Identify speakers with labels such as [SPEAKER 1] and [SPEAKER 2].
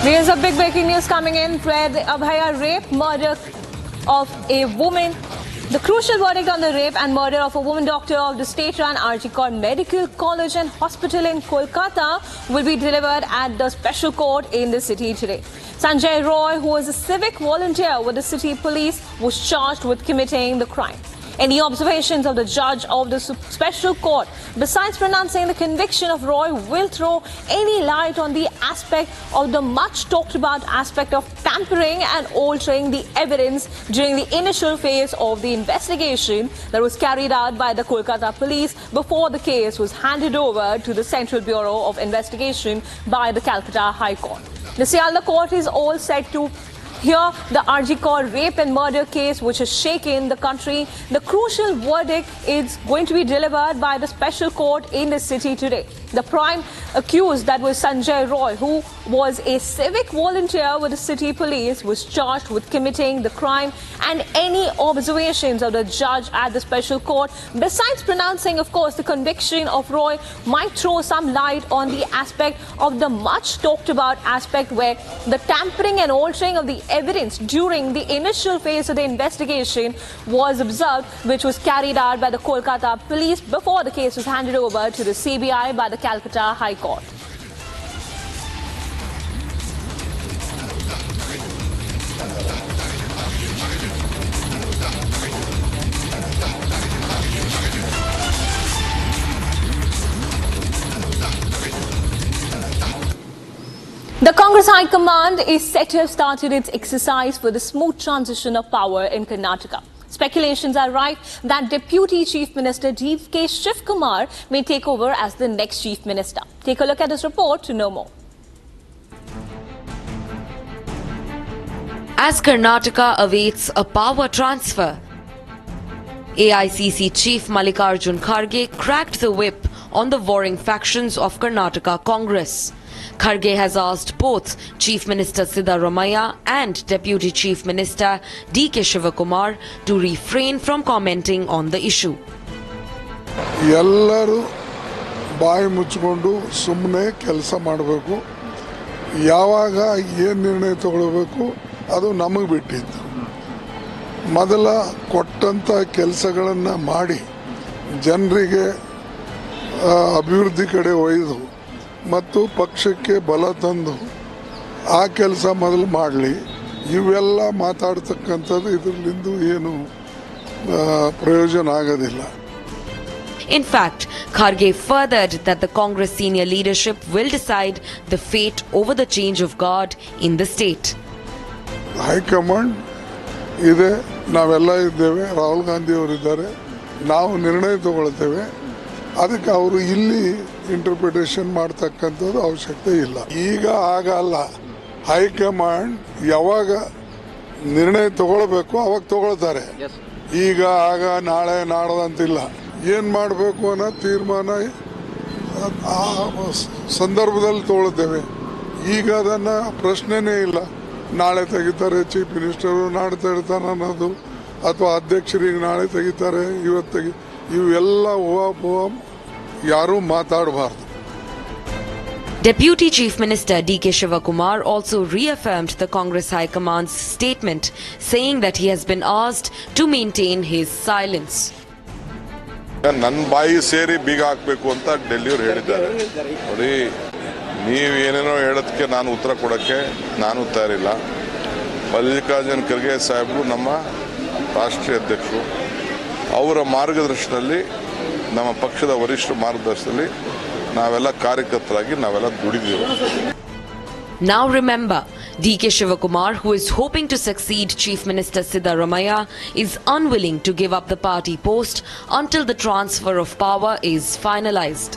[SPEAKER 1] There's a big breaking news coming in where the Abhaya rape murder of a woman, the crucial verdict on the rape and murder of a woman doctor of the state-run RG Kar Medical College and Hospital in Kolkata will be delivered at the special court in the city today. Sanjay Roy, who was a civic volunteer with the city police, was charged with committing the crime. Any observations of the judge of the special court, besides pronouncing the conviction of Roy, will throw any light on the aspect of the much talked about aspect of tampering and altering the evidence during the initial phase of the investigation that was carried out by the Kolkata police before the case was handed over to the Central Bureau of Investigation by the Calcutta High Court. The Sialda court is all set to hear the RG Kar rape and murder case which has shaken the country. The crucial verdict is going to be delivered by the special court in the city today. The prime accused, that was Sanjay Roy, who was a civic volunteer with the city police, was charged with committing the crime, and any observations of the judge at the special court, besides pronouncing, of course, the conviction of Roy, might throw some light on the aspect of the much talked about aspect where the tampering and altering of the evidence during the initial phase of the investigation was observed, which was carried out by the Kolkata police before the case was handed over to the CBI by the Calcutta High Court. The Congress High Command is set to have started its exercise for the smooth transition of power in Karnataka. Speculations are rife that Deputy Chief Minister D.K. Shivkumar may take over as the next Chief Minister. Take a look at this report to know more.
[SPEAKER 2] As Karnataka awaits a power transfer, AICC Chief Mallikarjun Kharge cracked the whip on the warring factions of Karnataka Congress. Kharge has asked both Chief Minister Siddaramaiah and Deputy Chief Minister D.K. Shivakumar to refrain from commenting on the issue.
[SPEAKER 3] ಎಲ್ಲರೂ ಬಾಯಿ ಮುಚ್ಚಿಕೊಂಡು ಸುಮ್ಮನೆ ಕೆಲಸ ಮಾಡಬೇಕು. ಯಾವಾಗ ಏನು ನಿರ್ಣಯ ತಗೊಳ್ಳಬೇಕು ಅದು ನಮಗೆ ಬಿಟ್ಟಿದ್ದು. ಮೊದಲ ಕೊಟ್ಟಂತ ಕೆಲಸಗಳನ್ನು ಮಾಡಿ ಜನರಿಗೆ ಅಭಿವೃದ್ಧಿ ಕಡೆ ಒಯ್ದು ಮತ್ತು ಪಕ್ಷಕ್ಕೆ ಬಲ ತಂದು ಆ ಕೆಲಸ ಮೊದಲು ಮಾಡಲಿ. ಇವೆಲ್ಲ ಮಾತಾಡ್ತಕ್ಕಂಥದ್ದು ಇದರಿಂದ ಏನು ಪ್ರಯೋಜನ ಆಗೋದಿಲ್ಲ.
[SPEAKER 2] In fact, Kharge furthered that the Congress senior leadership will decide the fate over the change of guard in the state.
[SPEAKER 3] High command ಇದೆ, ನಾವೆಲ್ಲ ಇದ್ದೇವೆ, ರಾಹುಲ್ ಗಾಂಧಿ ಅವರಿದ್ದಾರೆ, ನಾವು ನಿರ್ಣಯ ತಗೊಳ್ತೇವೆ. ಅದಕ್ಕೆ ಅವರು ಇಲ್ಲಿ ಇಂಟರ್ಪ್ರಿಟೇಷನ್ ಮಾಡ್ತಕ್ಕಂಥದ್ದು ಅವಶ್ಯಕತೆ ಇಲ್ಲ. ಈಗ ಆಗಲ್ಲ. ಹೈಕಮಾಂಡ್ ಯಾವಾಗ ನಿರ್ಣಯ ತಗೊಳ್ಬೇಕು ಅವಾಗ ತಗೊಳ್ತಾರೆ. ಈಗ ಆಗ ನಾಳೆ ನಾಡದಂತಿಲ್ಲ. ಏನು ಮಾಡಬೇಕು ಅನ್ನೋ ತೀರ್ಮಾನ ಆ ಸಂದರ್ಭದಲ್ಲಿ ತಗೊಳ್ತೇವೆ. ಈಗ ಅದನ್ನು ಪ್ರಶ್ನೆನೇ ಇಲ್ಲ. ನಾಳೆ ತೆಗಿತಾರೆ ಚೀಫ್ ಮಿನಿಸ್ಟರು, ನಾಳೆ ತೆಗಿತಾನೆ ಅನ್ನೋದು, ಅಥವಾ ಅಧ್ಯಕ್ಷರಿಗೆ ನಾಳೆ ತೆಗಿತಾರೆ, ಇವತ್ತು ಇವೆಲ್ಲ ಊಹಾಪೋಹ ಯಾರೂ ಮಾತಾಡಬಾರ್ದು.
[SPEAKER 2] Deputy Chief Minister D.K. Shivakumar also reaffirmed the Congress High Command's statement, saying that he has been asked to maintain his silence.
[SPEAKER 4] ನನ್ನ ಬಾಯಿ ಸೇರಿ ಬೀಗ ಹಾಕಬೇಕು ಅಂತ ಡೆಲ್ಲಿಯವರು ಹೇಳಿದ್ದಾರೆ. ನೋಡಿ, ನೀವೇನೇನೋ ಹೇಳೋದಕ್ಕೆ ನಾನು ಉತ್ತರ ಕೊಡೋಕ್ಕೆ ನಾನು ತಯಾರಿಲ್ಲ. ಮಲ್ಲಿಕಾರ್ಜುನ್ ಖರ್ಗೆ ಸಾಹೇಬರು ನಮ್ಮ ರಾಷ್ಟ್ರೀಯ ಅಧ್ಯಕ್ಷರು. ಅವರ ಮಾರ್ಗದರ್ಶನದಲ್ಲಿ, ನಮ್ಮ ಪಕ್ಷದ ವರಿಷ್ಠ ಮಾರ್ಗದರ್ಶನದಲ್ಲಿ ನಾವೆಲ್ಲ ಕಾರ್ಯಕರ್ತರಾಗಿ ನಾವೆಲ್ಲ ದುಡಿದಿದ್ದೇವೆ.
[SPEAKER 2] Now remember, D.K. Shivakumar, who is hoping to succeed Chief Minister Siddaramaiah, is unwilling to give up the party post until the transfer of power is finalized.